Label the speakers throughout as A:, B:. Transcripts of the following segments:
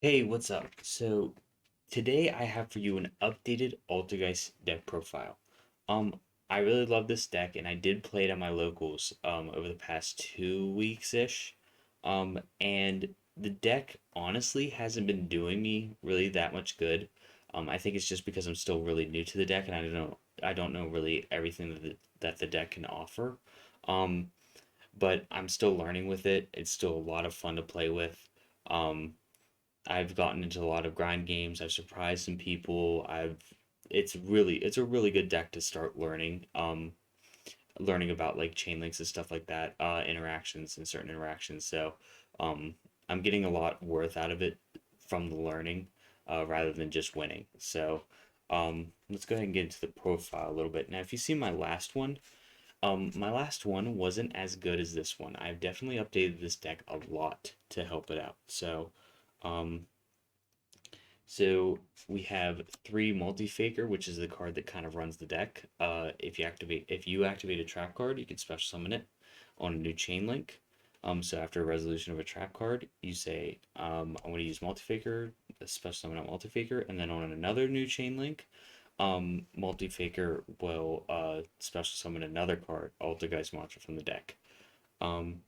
A: Hey, what's up? So today I have for you an updated Altergeist deck profile. Um, I really love this deck, and I did play it at my locals over the past 2 weeks ish. And the deck honestly hasn't been doing me really that much good. I think it's just because I'm still really new to the deck, and I don't know really everything that the deck can offer. Um, but I'm still learning with it. It's still a lot of fun to play with. Um, I've gotten into a lot of grind games. I've surprised some people. It's a really good deck to start learning about like chain links and stuff like that, interactions and certain interactions. So, um, I'm getting a lot worth out of it from the learning, rather than just winning. So, let's go ahead and get into the profile a little bit. Now, if you see my last one wasn't as good as this one. I've definitely updated this deck a lot to help it out. Um, so we have three multi-faker, which is the card that kind of runs the deck. If you activate a trap card, you can special summon it on a new chain link. So after a resolution of a trap card, you say, I want to use multi-faker, special summon out multi-faker, and then on another new chain link, multi-faker will special summon another card, Altergeist monster from the deck. Um,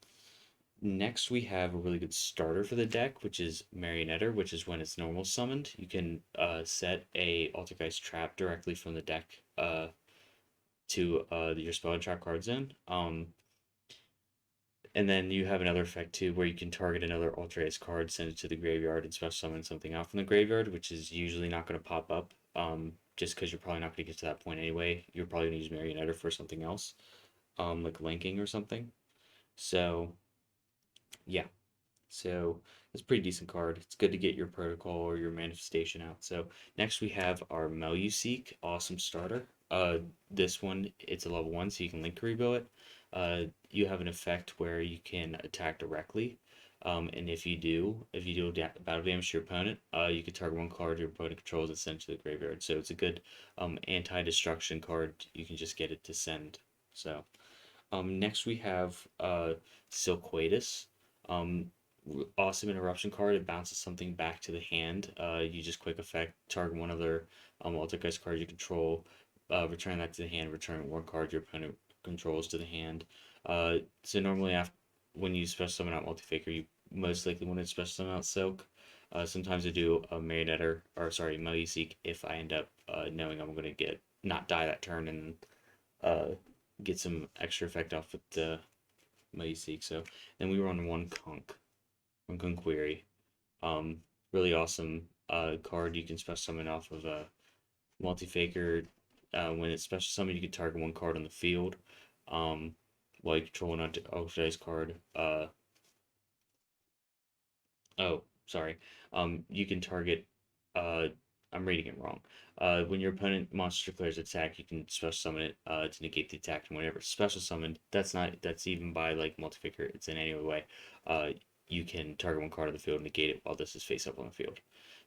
A: Next, we have a really good starter for the deck, which is Marionetter, which is when it's normal summoned. You can set a Altergeist trap directly from the deck to your spell and trap card zone. And then you have another effect too, where you can target another Altergeist card, send it to the graveyard, and special summon something out from the graveyard, which is usually not going to pop up. Just because you're probably not going to get to that point anyway. You're probably going to use Marionetter for something else, like linking or something. So yeah, so it's a pretty decent card. It's good to get your protocol or your manifestation out. So next we have our Seek, awesome starter. This one it's a level one, so you can link Rebo it. You have an effect where you can attack directly. And if you do battle damage to your opponent, you can target one card your opponent controls and send it to the graveyard. So it's a good anti-destruction card. You can just get it to send. So next we have Silquatus. Um, awesome interruption card. It bounces something back to the hand. You just quick effect, target one other Altergeist card you control, return that to the hand, return one card your opponent controls to the hand. So normally after when you special summon out Multifaker, you most likely want to special summon out Silk. Sometimes I do a Marionetter, or sorry, Seek if I end up knowing I'm going to get not die that turn and uh, get some extra effect off with the Seek. So then we run one Kunk Query. Um, Really awesome card. You can special summon off of a multi-faker. When it's special summoned, you can target one card on the field. Um, while you control an Altergeist card. Oh, sorry. You can target. Uh, I'm reading it wrong. When your opponent monster declares attack, you can special summon it to negate the attack. And whenever it's special summoned, that's even by like multi-figure. It's in any other way. Uh, you can target one card on the field and negate it while this is face up on the field.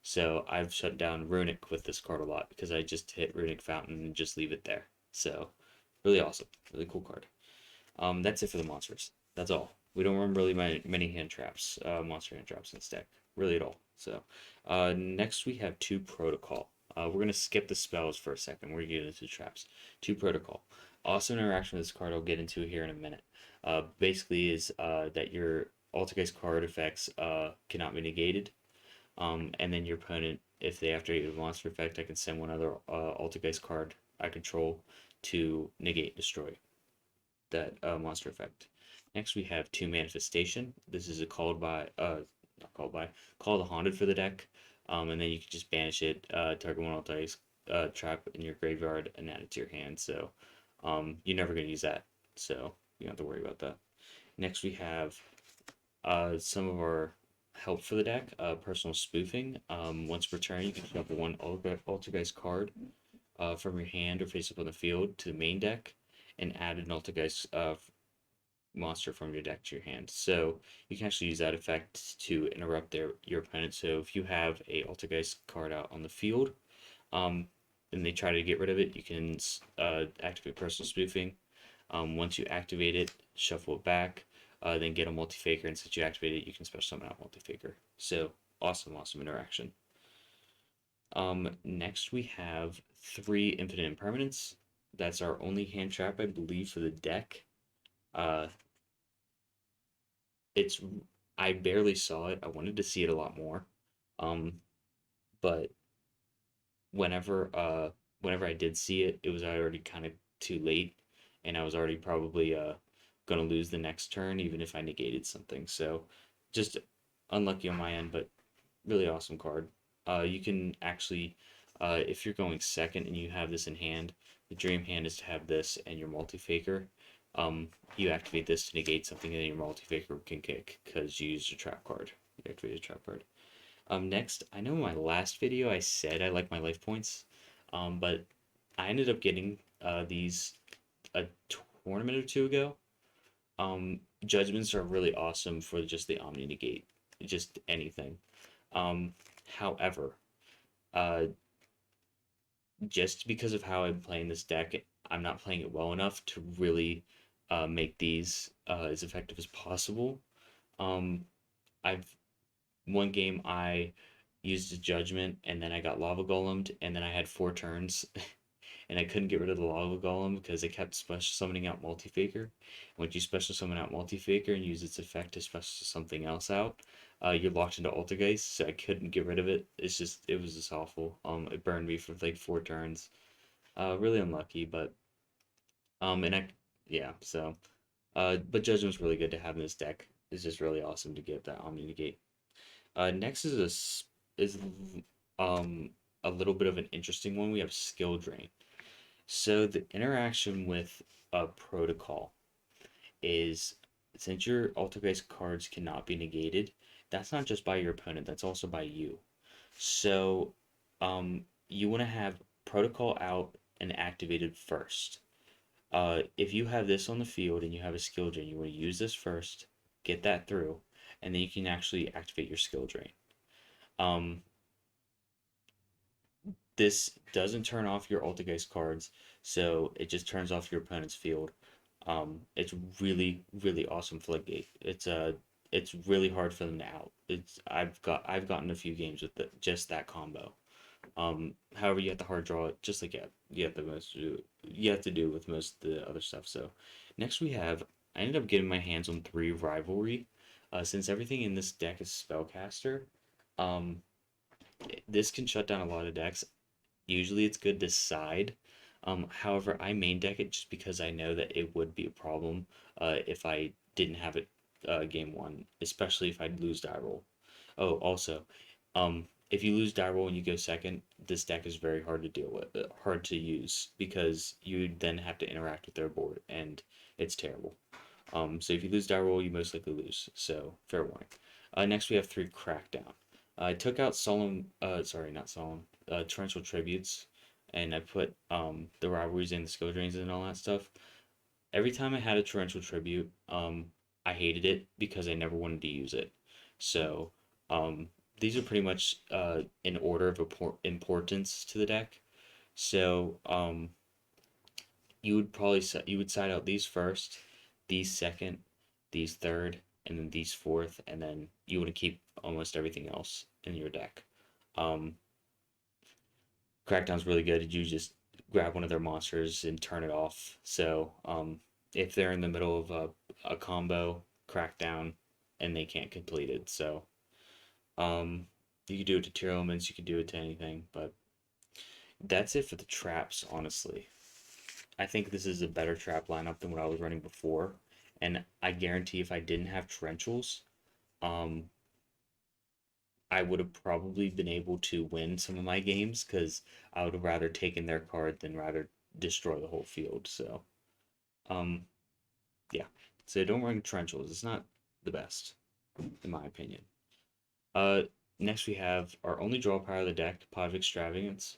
A: So I've shut down Runic with this card a lot because I just hit Runic Fountain and just leave it there. So really awesome, really cool card. That's it for the monsters. That's all. We don't run really many hand traps, monster hand traps in this deck, really at all. So, next we have two protocol. We're gonna skip the spells for a second. We're gonna get into traps. Two protocol. Awesome interaction with this card. I'll get into here in a minute. Basically is that your Altergeist card effects cannot be negated. And then your opponent, if they activate a monster effect, I can send one other Altergeist card I control to negate destroy that monster effect. Next, we have two manifestation. This is a not called by, called a haunted for the deck. And then you can just banish it, target one alt dice, trap in your graveyard, and add it to your hand. So, you're never going to use that. So, you don't have to worry about that. Next, we have some of our help for the deck. Personal spoofing. Once per turn, you can shuffle one Altergeist card from your hand or face up on the field to the main deck and add an Altergeist monster from your deck to your hand. So you can actually use that effect to interrupt your opponent. So if you have a Altergeist card out on the field, um, and they try to get rid of it, you can activate personal spoofing. Once you activate it, shuffle it back, then get a multi-faker, and since you activate it, you can special summon out multi-faker. So Awesome, awesome interaction. Next we have three infinite impermanence. That's our only hand trap, I believe, for the deck. Uh, it's I barely saw it. I wanted to see it a lot more. Um, but whenever I did see it, it was already kind of too late, and I was already probably gonna lose the next turn even if I negated something. So just unlucky on my end, but really awesome card. You can actually, if you're going second and you have this in hand, the dream hand is to have this and your multi-faker. You activate this to negate something, and your multi-faker can kick because you used a trap card. You activated a trap card. Next, I know in my last video I said I like my life points, but I ended up getting these a tournament or two ago. Judgments are really awesome for just the Omni Negate, just anything. Um, However, uh, just because of how I'm playing this deck, I'm not playing it well enough to really make these as effective as possible. Um, I've one game I used a judgment and then I got lava golemed and then I had 4 turns and I couldn't get rid of the lava golem because it kept special summoning out multi-faker. Once you special summon out multi-faker and use its effect to special something else out, you're locked into Altergeist, so I couldn't get rid of it. It was just awful. It burned me for like 4 turns. Really unlucky, but and I yeah, so but Judgment's really good to have in this deck. It's just really awesome to get that Omni Negate. Next is um a little bit of an interesting one. We have Skill Drain. So the interaction with a protocol is since your Altergeist cards cannot be negated, that's not just by your opponent, that's also by you. So you want to have protocol out and activated first. If you have this on the field and you have a skill drain, you want to use this first, get that through, and then you can actually activate your skill drain. Um, this doesn't turn off your Altergeist cards, so it just turns off your opponent's field. It's really, really awesome floodgate. It's really hard for them to out. I've gotten a few games with just that combo. However, you have to hard draw it, just like you have you have to do with most of the other stuff. So, next we have I ended up getting my hands on 3 rivalry. Since everything in this deck is spellcaster, um, this can shut down a lot of decks. Usually it's good to side. However, I main deck it just because I know that it would be a problem if I didn't have it game one, especially if I'd lose die roll. Oh, also, if you lose die roll and you go second, this deck is very hard to deal with, hard to use because you then have to interact with their board, and it's terrible. So if you lose die roll, you most likely lose. So fair warning. Next we have 3 Crackdown. I took out solemn, sorry, not solemn, torrential tributes, and I put the rivalries and the skill drains and all that stuff. Every time I had a torrential tribute, I hated it because I never wanted to use it. So um, these are pretty much in order of importance to the deck. So you would side out these first, these second, these third, and then these fourth, and then you want to keep almost everything else in your deck. Um, Crackdown's really good. You just grab one of their monsters and turn it off. So if they're in the middle of a combo, Crackdown, and they can't complete it. So um, you can do it to tier elements, you can do it to anything, but that's it for the traps, honestly. I think this is a better trap lineup than what I was running before. And I guarantee if I didn't have torrentials, um, I would have probably been able to win some of my games because I would have rather taken their card than rather destroy the whole field. So, um, yeah. So don't run torrentials. It's not the best, in my opinion. Uh, Next we have our only draw power of the deck, Pot of Extravagance.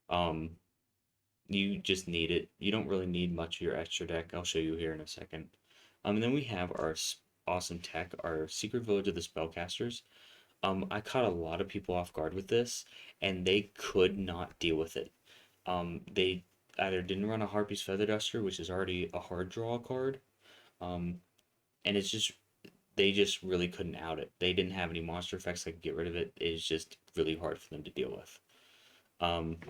A: Um, you just need it. You don't really need much of your extra deck. I'll show you here in a second. And then we have our awesome tech, our Secret Village of the Spellcasters. I caught a lot of people off guard with this, and they could not deal with it. They either didn't run a Harpy's Feather Duster, which is already a hard draw card, um, and it's just they just really couldn't out it. They didn't have any monster effects that could get rid of it. It's just really hard for them to deal with.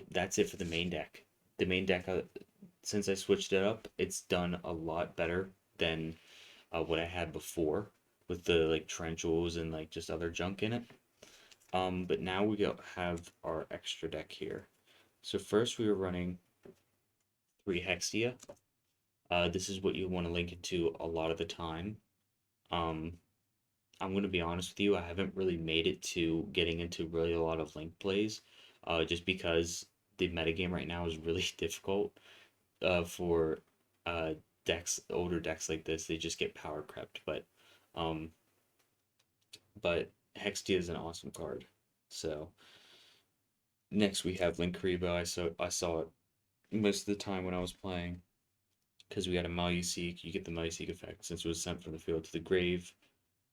A: That's it for the main deck. The main deck, since I switched it up, it's done a lot better than what I had before with the like torrentials and like just other junk in it. But now we go have our extra deck here. So first we were running 3 Hextia. This is what you want to link into a lot of the time. Um, I'm going to be honest with you, I haven't really made it to getting into really a lot of link plays, just because the metagame right now is really difficult for uh, decks, older decks like this. They just get power crept, um, but Hextia is an awesome card. So next we have Link Karibo. I saw it most of the time when I was playing because we had a Maluseek. You get the Maluseek effect since it was sent from the field to the grave.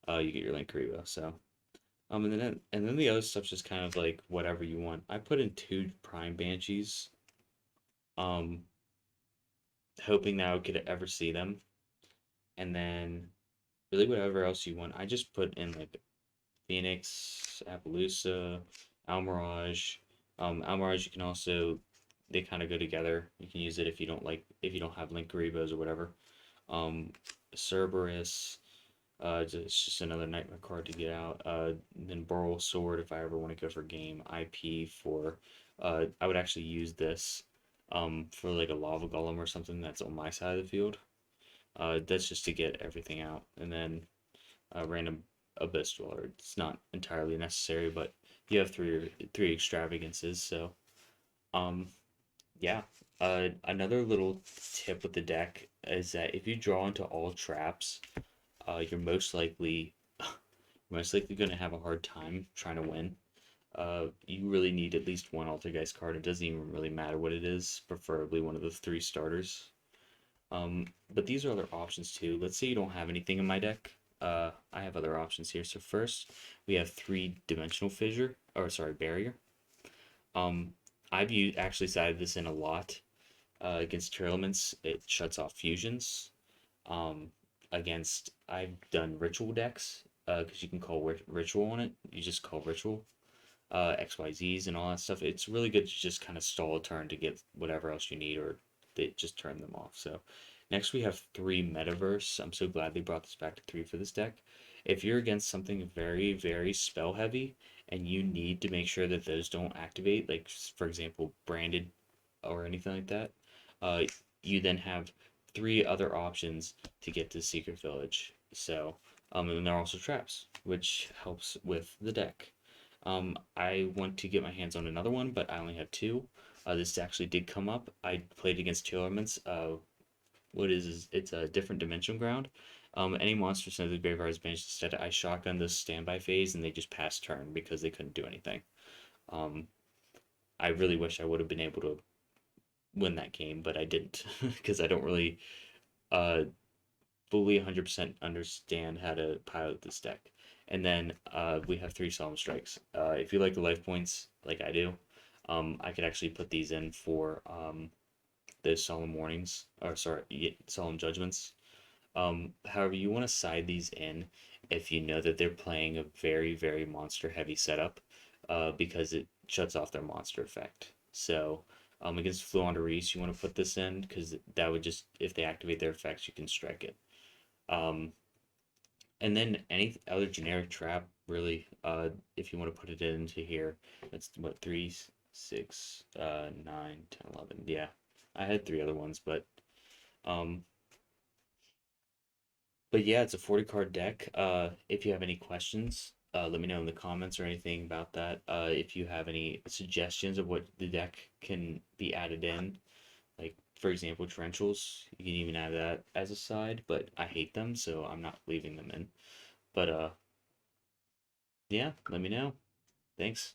A: You get your Link Karibo. So and then the other stuff's just kind of like whatever you want. I put in 2 Prime Banshees, um, hoping that I could ever see them, and then really whatever else you want. I just put in like Phoenix, Appaloosa, Almirage. Almirage you can also they kind of go together. You can use it if you don't have Link Garibos or whatever. Um, Cerberus. It's just another nightmare card to get out. Then Burl Sword if I ever want to go for game. IP for I would actually use this for like a lava golem or something that's on my side of the field. That's just to get everything out. And then random Abyss Dweller. It's not entirely necessary, but you have three extravagances, so um yeah. Another little tip with the deck is that if you draw into all traps, you're most likely going to have a hard time trying to win. You really need at least one Altergeist card. It doesn't even really matter what it is, preferably one of the 3 starters. But these are other options too. Let's say you don't have anything in my deck. I have other options here. So first, we have 3 dimensional fissure, or sorry, barrier. Um, actually sided this in a lot. Against Tearlaments, it shuts off fusions. Um, Against I've done ritual decks because you can call ritual on it. You just call ritual XYZs and all that stuff. It's really good to just kind of stall a turn to get whatever else you need, or they just turn them off. So next we have 3 Metaverse. I'm so glad they brought this back to 3 for this deck. If you're against something very, very spell heavy and you need to make sure that those don't activate, like for example, branded or anything like that, uh, you then have 3 other options to get to Secret Village. So, and there are also traps, which helps with the deck. I want to get my hands on another one, but I only have 2. This actually did come up. I played against 2 elements. Is it's a different dimension ground. Any monster sent to the graveyard is banished instead. I shotgun this standby phase and they just passed turn because they couldn't do anything. Um, I really wish I would have been able to win that game, but I didn't because I don't really uh, fully 100% understand how to pilot this deck. And then we have 3 Solemn Strikes. If you like the life points, like I do, I could actually put these in for the Solemn Warnings, or sorry, Solemn Judgments. However, you want to side these in if you know that they're playing a very, very monster heavy setup, because it shuts off their monster effect. So, against Fluon Reese, you want to put this in because that would just, if they activate their effects, you can strike it. Um, and then any other generic trap, really, if you want to put it into here, that's what, 3, 6, 9, 10, 11. Yeah, I had 3 other ones, um, but yeah, it's a 40 card deck. If you have any questions, let me know in the comments or anything about that. If you have any suggestions of what the deck can be added in, like for example, torrentials, you can even add that as a side, but I hate them, so I'm not leaving them in. But yeah, let me know. Thanks.